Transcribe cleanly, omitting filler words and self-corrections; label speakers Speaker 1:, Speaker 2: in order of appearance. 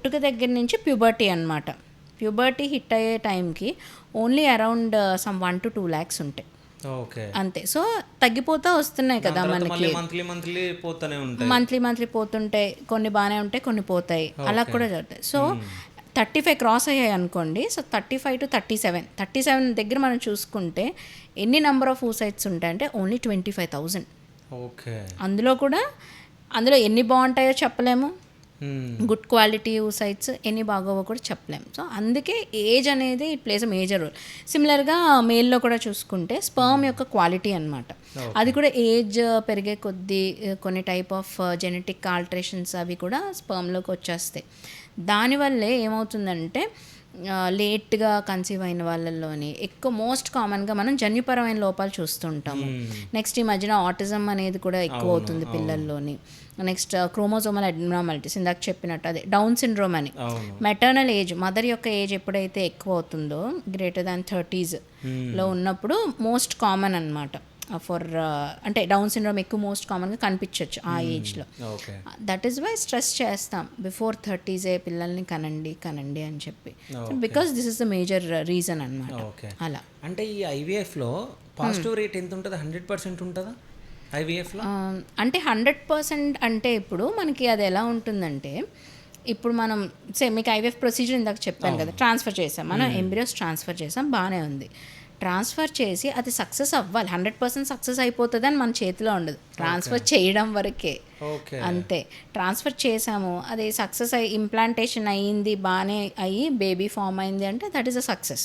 Speaker 1: పుట్టుక దగ్గర నుంచి ప్యూబర్టీ అనమాట. ప్యూబర్టీ హిట్ అయ్యే టైంకి only around some 1 to 2 lakhs ఉంటాయి అంతే. సో తగ్గిపోతూ వస్తున్నాయి కదా మనకి, మంత్లీ పోతుంటాయి, కొన్ని బాగానే ఉంటాయి, కొన్ని పోతాయి, అలా కూడా జరుగుతాయి. సో 35 క్రాస్ అయ్యాయి అనుకోండి. సో 35 to 37 దగ్గర మనం చూసుకుంటే ఎన్ని నెంబర్ ఆఫ్ oocytes ఉంటాయంటే ఓన్లీ 25,000. అందులో ఎన్ని బాగుంటాయో చెప్పలేము, గుడ్ క్వాలిటీ oocytes ఎన్ని బాగోవో కూడా చెప్పలేము. సో అందుకే ఏజ్ అనేది it plays a major role. సిమిలర్గా మేల్లో కూడా చూసుకుంటే స్పర్మ్ యొక్క క్వాలిటీ అనమాట, అది కూడా ఏజ్ పెరిగే కొద్దీ కొన్ని టైప్ ఆఫ్ జెనెటిక్ ఆల్టరేషన్స్ అవి కూడా స్పర్మ్లోకి వచ్చేస్తాయి. దానివల్లే ఏమవుతుందంటే లేట్గా కన్సీవ్ అయిన వాళ్ళల్లోని ఎక్కువ మోస్ట్ కామన్గా మనం జన్యుపరమైన లోపాలు చూస్తుంటాము. నెక్స్ట్ ఈ మధ్యన ఆటిజం అనేది కూడా ఎక్కువ అవుతుంది పిల్లల్లోని. నెక్స్ట్ క్రోమోజోమల్ అబ్నార్మాలిటీస్, ఇందాక చెప్పినట్టు అదే డౌన్ సిండ్రోమ్ అని. మెటర్నల్ ఏజ్, మదర్ యొక్క ఏజ్ ఎప్పుడైతే ఎక్కువ అవుతుందో గ్రేటర్ దాన్ 30sలో ఉన్నప్పుడు మోస్ట్ కామన్ అనమాట ఫర్ అంటే డౌన్ సిండ్రోమ్ ఎక్కువ మోస్ట్ కామన్గా కనిపించవచ్చు ఆ ఏజ్లో. దట్ ఈస్ వై స్ట్రెస్ చేస్తాం బిఫోర్ 30s పిల్లల్ని కనండి అని చెప్పి, because this is the major reason అనమాట. అలా
Speaker 2: అంటే ఈ ఐవీఎఫ్లో పాజిటివ్ రేట్ ఎంత ఉంటుంది? 100% ఉంటుందా ఐవీఎఫ్లో?
Speaker 1: అంటే 100% అంటే ఇప్పుడు మనకి అది ఎలా ఉంటుందంటే, ఇప్పుడు మనం మీకు ఐవీఎఫ్ ప్రొసీజర్ ఇందాక చెప్పాను కదా, ట్రాన్స్ఫర్ చేసాం, మనం ఎంబ్రియోస్ ట్రాన్స్ఫర్ చేసాం, బాగానే ఉంది. ట్రాన్స్ఫర్ చేసి అది సక్సెస్ అవ్వాలి, 100% సక్సెస్ అయిపోతుంది అని మన చేతిలో ఉండదు. ట్రాన్స్ఫర్ చేయడం వరకే అంతే. ట్రాన్స్ఫర్ చేసాము, అది సక్సెస్ అయ్యి ఇంప్లాంటేషన్ అయ్యింది, బాగానే అయ్యి బేబీ ఫామ్ అయింది అంటే దట్ ఈస్ అ సక్సెస్.